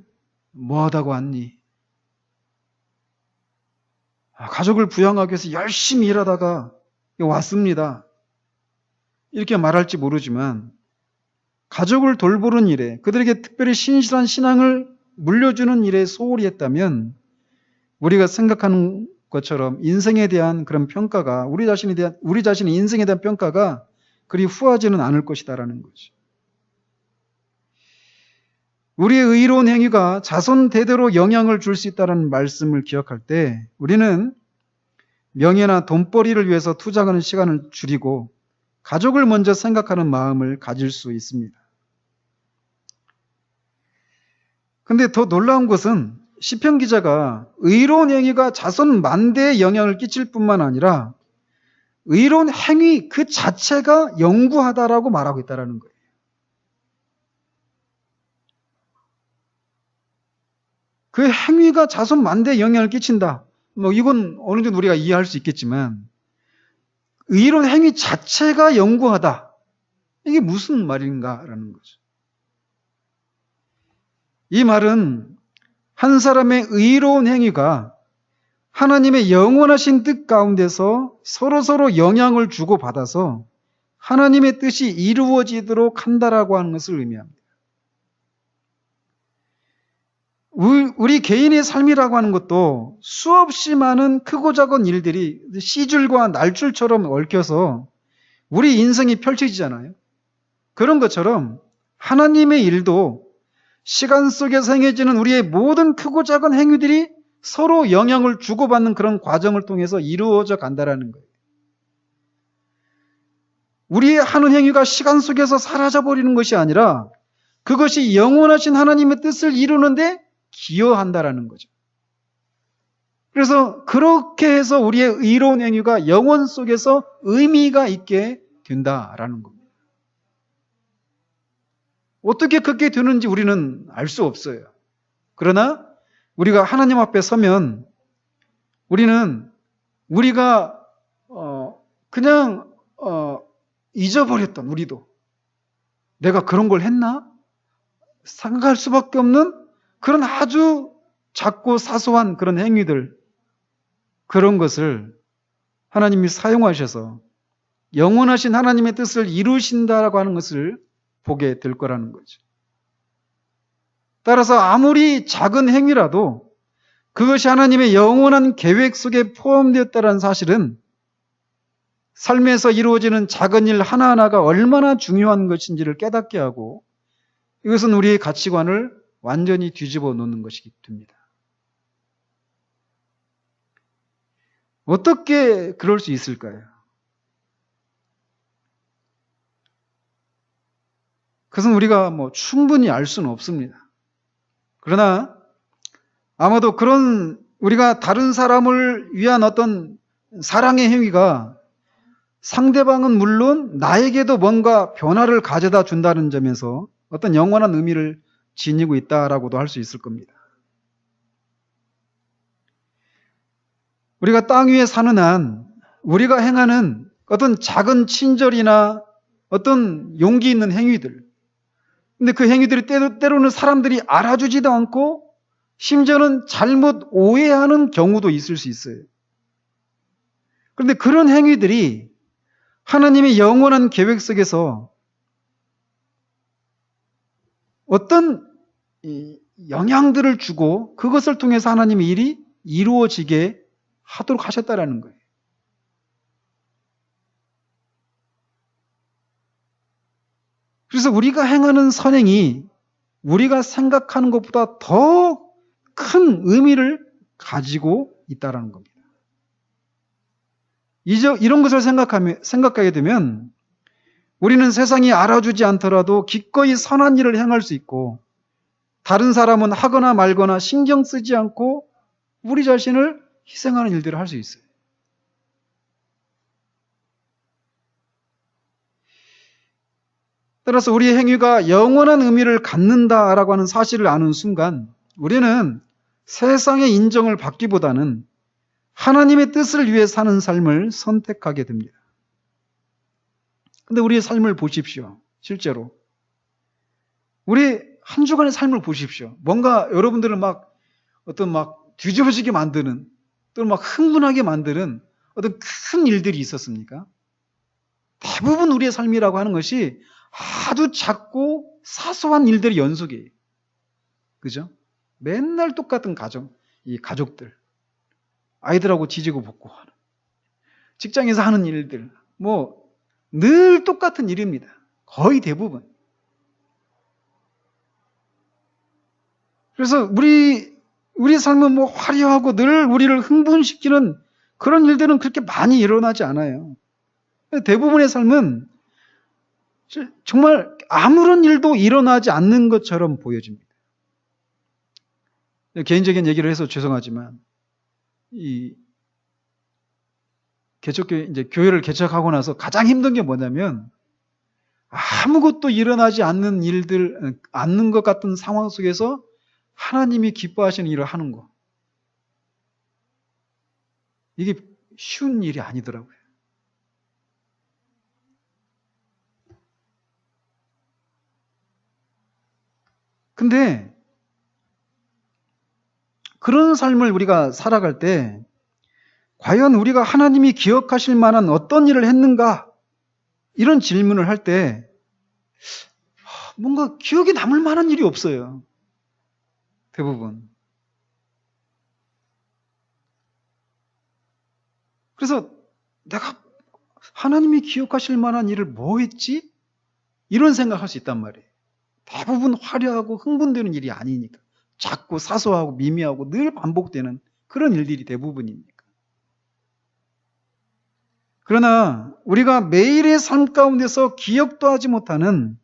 뭐 하다고 왔니? 가족을 부양하기 위해서 열심히 일하다가 왔습니다. 이렇게 말할지 모르지만 가족을 돌보는 일에, 그들에게 특별히 신실한 신앙을 물려주는 일에 소홀히 했다면 우리가 생각하는 것처럼 인생에 대한 그런 평가가, 우리 자신의 인생에 대한 평가가 그리 후하지는 않을 것이다라는 거죠. 우리의 의로운 행위가 자손 대대로 영향을 줄 수 있다는 말씀을 기억할 때 우리는 명예나 돈벌이를 위해서 투자하는 시간을 줄이고 가족을 먼저 생각하는 마음을 가질 수 있습니다. 근데 더 놀라운 것은 시편 기자가 의로운 행위가 자손 만대에 영향을 끼칠 뿐만 아니라 의로운 행위 그 자체가 영구하다라고 말하고 있다는 거예요. 그 행위가 자손 만대에 영향을 끼친다. 이건 어느 정도 우리가 이해할 수 있겠지만 의로운 행위 자체가 영구하다. 이게 무슨 말인가라는 거죠. 이 말은 한 사람의 의로운 행위가 하나님의 영원하신 뜻 가운데서 서로서로 영향을 주고받아서 하나님의 뜻이 이루어지도록 한다라고 하는 것을 의미합니다. 우리 개인의 삶이라고 하는 것도 수없이 많은 크고 작은 일들이 씨줄과 날줄처럼 얽혀서 우리 인생이 펼쳐지잖아요. 그런 것처럼 하나님의 일도 시간 속에서 행해지는 우리의 모든 크고 작은 행위들이 서로 영향을 주고받는 그런 과정을 통해서 이루어져 간다라는 거예요. 우리의 하는 행위가 시간 속에서 사라져버리는 것이 아니라 그것이 영원하신 하나님의 뜻을 이루는데 기여한다라는 거죠. 그래서 그렇게 해서 우리의 의로운 행위가 영원 속에서 의미가 있게 된다라는 겁니다. 어떻게 그렇게 되는지 우리는 알 수 없어요. 그러나 우리가 하나님 앞에 서면 우리는 우리가 그냥 잊어버렸던, 우리도 내가 그런 걸 했나? 생각할 수밖에 없는 그런 아주 작고 사소한 그런 행위들, 그런 것을 하나님이 사용하셔서 영원하신 하나님의 뜻을 이루신다라고 하는 것을 보게 될 거라는 거죠. 따라서 아무리 작은 행위라도 그것이 하나님의 영원한 계획 속에 포함되었다는 사실은 삶에서 이루어지는 작은 일 하나하나가 얼마나 중요한 것인지를 깨닫게 하고 이것은 우리의 가치관을 완전히 뒤집어 놓는 것이 됩니다. 어떻게 그럴 수 있을까요? 그것은 우리가 충분히 알 수는 없습니다. 그러나 아마도 그런 우리가 다른 사람을 위한 어떤 사랑의 행위가 상대방은 물론 나에게도 뭔가 변화를 가져다 준다는 점에서 어떤 영원한 의미를 지니고 있다라고도 할 수 있을 겁니다. 우리가 땅 위에 사는 한 우리가 행하는 어떤 작은 친절이나 어떤 용기 있는 행위들, 근데 그 행위들이 때로는 사람들이 알아주지도 않고 심지어는 잘못 오해하는 경우도 있을 수 있어요. 그런데 그런 행위들이 하나님의 영원한 계획 속에서 어떤 영향들을 주고 그것을 통해서 하나님의 일이 이루어지게 하도록 하셨다라는 거예요. 그래서 우리가 행하는 선행이 우리가 생각하는 것보다 더 큰 의미를 가지고 있다는 겁니다. 이런 것을 생각하게 되면 우리는 세상이 알아주지 않더라도 기꺼이 선한 일을 행할 수 있고, 다른 사람은 하거나 말거나 신경 쓰지 않고 우리 자신을 희생하는 일들을 할 수 있어요. 따라서 우리의 행위가 영원한 의미를 갖는다라고 하는 사실을 아는 순간 우리는 세상의 인정을 받기보다는 하나님의 뜻을 위해 사는 삶을 선택하게 됩니다. 근데 우리의 삶을 보십시오. 실제로. 우리 한 주간의 삶을 보십시오. 뭔가 여러분들을 막 뒤집어지게 만드는, 또는 막 흥분하게 만드는 어떤 큰 일들이 있었습니까? 대부분 우리의 삶이라고 하는 것이 아주 작고 사소한 일들의 연속이에요. 그죠? 맨날 똑같은 이 가족들. 아이들하고 지지고 볶고 하는. 직장에서 하는 일들. 늘 똑같은 일입니다. 거의 대부분. 그래서 우리 삶은 화려하고 늘 우리를 흥분시키는 그런 일들은 그렇게 많이 일어나지 않아요. 대부분의 삶은 정말 아무런 일도 일어나지 않는 것처럼 보여집니다. 개인적인 얘기를 해서 죄송하지만, 교회를 개척하고 나서 가장 힘든 게 뭐냐면, 아무것도 일어나지 않는 것 같은 상황 속에서 하나님이 기뻐하시는 일을 하는 거. 이게 쉬운 일이 아니더라고요. 근데 그런 삶을 우리가 살아갈 때 과연 우리가 하나님이 기억하실 만한 어떤 일을 했는가? 이런 질문을 할 때 뭔가 기억에 남을 만한 일이 없어요. 대부분. 그래서 내가 하나님이 기억하실 만한 일을 뭐 했지? 이런 생각할 수 있단 말이에요. 대부분 화려하고 흥분되는 일이 아니니까. 작고 사소하고 미미하고 늘 반복되는 그런 일들이 대부분이니까. 그러나 우리가 매일의 삶 가운데서 기억도 하지 못하는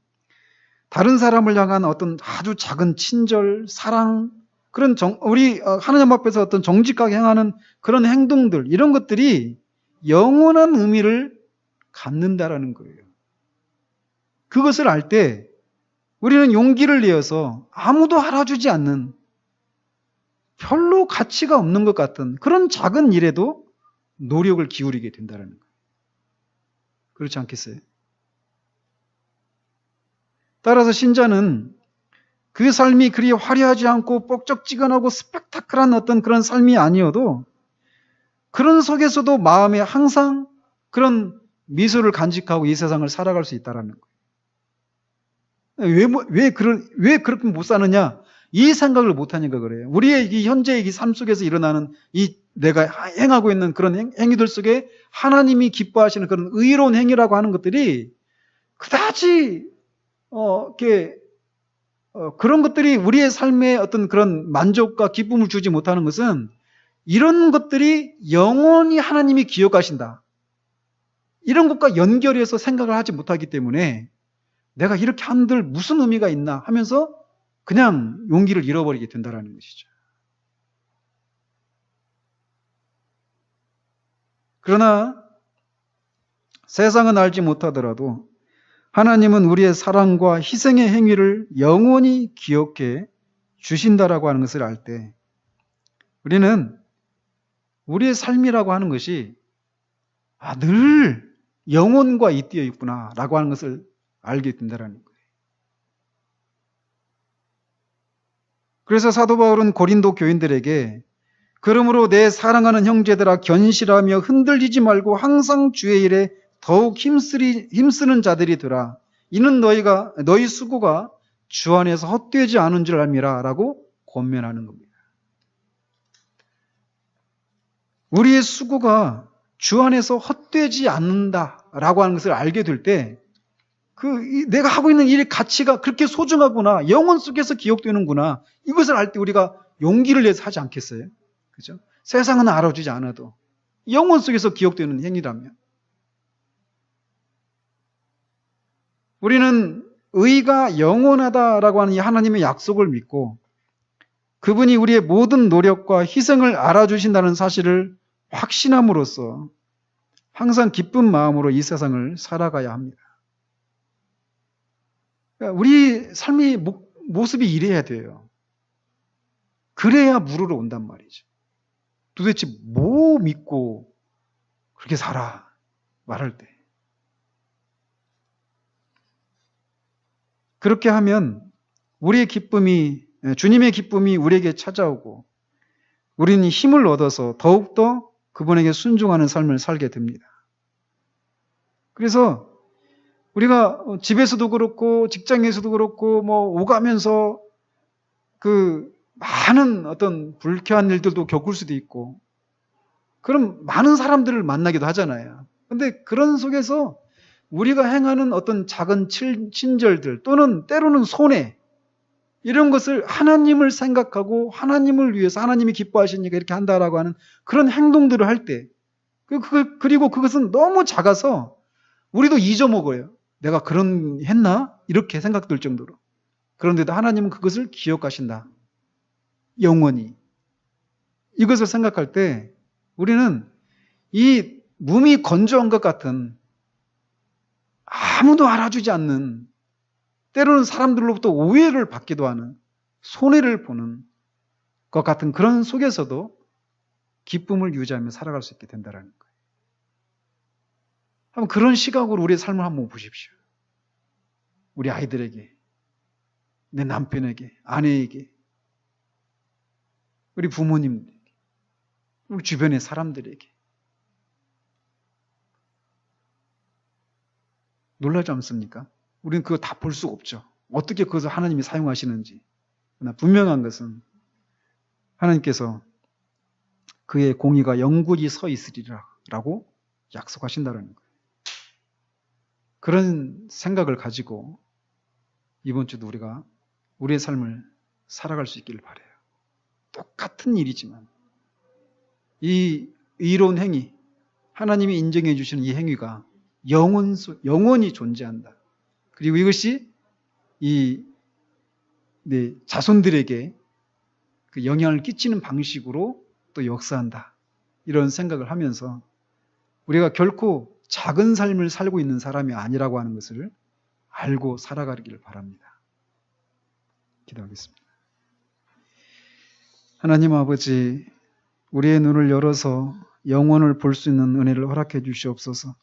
다른 사람을 향한 어떤 아주 작은 친절, 사랑, 그런 우리 하나님 앞에서 어떤 정직하게 행하는 그런 행동들, 이런 것들이 영원한 의미를 갖는다라는 거예요. 그것을 알 때 우리는 용기를 내어서 아무도 알아주지 않는, 별로 가치가 없는 것 같은 그런 작은 일에도 노력을 기울이게 된다는 거예요. 그렇지 않겠어요? 따라서 신자는 그 삶이 그리 화려하지 않고 뻑적지근하고 스펙타클한 어떤 그런 삶이 아니어도 그런 속에서도 마음에 항상 그런 미소를 간직하고 이 세상을 살아갈 수 있다는 거예요. 왜 그렇게 못 사느냐? 이 생각을 못 하니까 그래요. 우리의 이 현재의 이 삶 속에서 일어나는 내가 행하고 있는 그런 행위들 속에 하나님이 기뻐하시는 그런 의로운 행위라고 하는 것들이 그다지 그런 것들이 우리의 삶에 어떤 그런 만족과 기쁨을 주지 못하는 것은 이런 것들이 영원히 하나님이 기억하신다. 이런 것과 연결해서 생각을 하지 못하기 때문에 내가 이렇게 한들 무슨 의미가 있나 하면서 그냥 용기를 잃어버리게 된다는 것이죠. 그러나 세상은 알지 못하더라도 하나님은 우리의 사랑과 희생의 행위를 영원히 기억해 주신다라고 하는 것을 알 때 우리는 우리의 삶이라고 하는 것이 늘 영원과 잇대어 있구나라고 하는 것을 알게 된다는 거예요. 그래서 사도 바울은 고린도 교인들에게 그러므로 내 사랑하는 형제들아 견실하며 흔들리지 말고 항상 주의 일에 더욱 힘쓰는 자들이 되라. 이는 너희 수고가 주 안에서 헛되지 않은 줄 알미라 라고 권면하는 겁니다. 우리의 수고가 주 안에서 헛되지 않는다라고 하는 것을 알게 될 때 내가 하고 있는 일의 가치가 그렇게 소중하구나, 영혼 속에서 기억되는구나, 이것을 알 때 우리가 용기를 내서 하지 않겠어요? 그죠? 세상은 알아주지 않아도 영혼 속에서 기억되는 행위라면. 우리는 의가 영원하다라고 하는 이 하나님의 약속을 믿고 그분이 우리의 모든 노력과 희생을 알아주신다는 사실을 확신함으로써 항상 기쁜 마음으로 이 세상을 살아가야 합니다. 그러니까 우리 삶의 모습이 이래야 돼요. 그래야 물으러 온단 말이죠. 도대체 뭐 믿고 그렇게 살아? 말할 때. 그렇게 하면 주님의 기쁨이 우리에게 찾아오고 우리는 힘을 얻어서 더욱더 그분에게 순종하는 삶을 살게 됩니다. 그래서 우리가 집에서도 그렇고 직장에서도 그렇고 오가면서 많은 어떤 불쾌한 일들도 겪을 수도 있고 그럼 많은 사람들을 만나기도 하잖아요. 근데 그런 속에서 우리가 행하는 어떤 작은 친절들 또는 때로는 손해 이런 것을 하나님을 생각하고 하나님을 위해서 하나님이 기뻐하시니까 이렇게 한다라고 하는 그런 행동들을 할 때 그리고 그것은 너무 작아서 우리도 잊어먹어요. 내가 했나? 이렇게 생각될 정도로. 그런데도 하나님은 그것을 기억하신다. 영원히. 이것을 생각할 때 우리는 이 몸이 건조한 것 같은 아무도 알아주지 않는 때로는 사람들로부터 오해를 받기도 하는 손해를 보는 것 같은 그런 속에서도 기쁨을 유지하며 살아갈 수 있게 된다는 거예요. 한번 그런 시각으로 우리의 삶을 한번 보십시오. 우리 아이들에게, 내 남편에게, 아내에게, 우리 부모님에게, 우리 주변의 사람들에게. 놀라지 않습니까? 우리는 그거 다 볼 수가 없죠. 어떻게 그것을 하나님이 사용하시는지. 그러나 분명한 것은 하나님께서 그의 공의가 영구히 서 있으리라 라고 약속하신다는 거예요. 그런 생각을 가지고 이번 주도 우리가 우리의 삶을 살아갈 수 있기를 바라요. 똑같은 일이지만 이 의로운 행위, 하나님이 인정해 주시는 이 행위가 영원히 존재한다. 그리고 이것이 자손들에게 그 영향을 끼치는 방식으로 또 역사한다. 이런 생각을 하면서 우리가 결코 작은 삶을 살고 있는 사람이 아니라고 하는 것을 알고 살아가기를 바랍니다. 기도하겠습니다. 하나님 아버지, 우리의 눈을 열어서 영원을 볼 수 있는 은혜를 허락해 주시옵소서.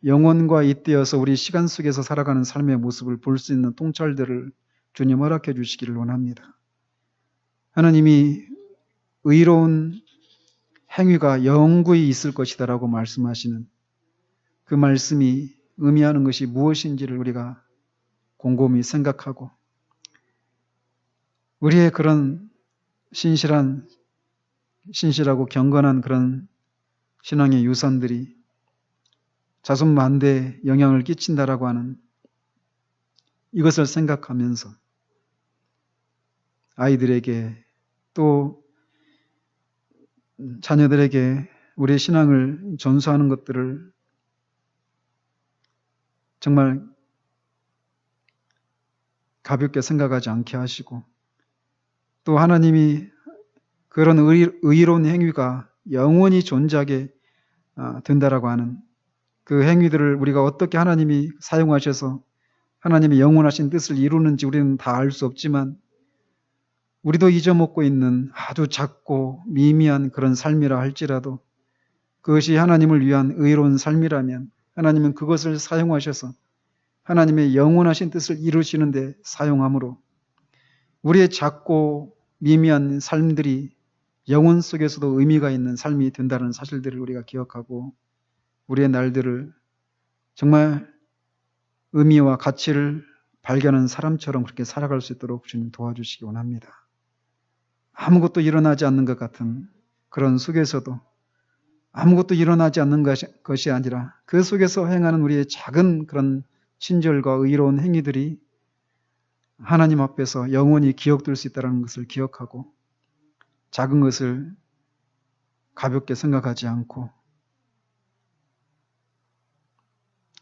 영원과 잇대어서 우리 시간 속에서 살아가는 삶의 모습을 볼 수 있는 통찰들을 주님 허락해 주시기를 원합니다. 하나님이 의로운 행위가 영구히 있을 것이다라고 말씀하시는 그 말씀이 의미하는 것이 무엇인지를 우리가 곰곰이 생각하고 우리의 그런 신실하고 경건한 그런 신앙의 유산들이 자손 만대에 영향을 끼친다라고 하는 이것을 생각하면서 아이들에게 또 자녀들에게 우리의 신앙을 전수하는 것들을 정말 가볍게 생각하지 않게 하시고 또 하나님이 그런 의로운 행위가 영원히 존재하게 된다라고 하는 그 행위들을 우리가 어떻게 하나님이 사용하셔서 하나님의 영원하신 뜻을 이루는지 우리는 다 알 수 없지만 우리도 잊어먹고 있는 아주 작고 미미한 그런 삶이라 할지라도 그것이 하나님을 위한 의로운 삶이라면 하나님은 그것을 사용하셔서 하나님의 영원하신 뜻을 이루시는 데 사용함으로 우리의 작고 미미한 삶들이 영혼 속에서도 의미가 있는 삶이 된다는 사실들을 우리가 기억하고 우리의 날들을 정말 의미와 가치를 발견한 사람처럼 그렇게 살아갈 수 있도록 주님 도와주시기 원합니다. 아무것도 일어나지 않는 것 같은 그런 속에서도 아무것도 일어나지 않는 것이 아니라 그 속에서 행하는 우리의 작은 그런 친절과 의로운 행위들이 하나님 앞에서 영원히 기억될 수 있다는 것을 기억하고 작은 것을 가볍게 생각하지 않고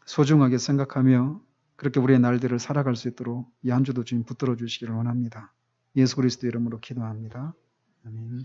소중하게 생각하며 그렇게 우리의 날들을 살아갈 수 있도록 이 한 주도 주님 붙들어 주시기를 원합니다. 예수 그리스도 이름으로 기도합니다. 아멘.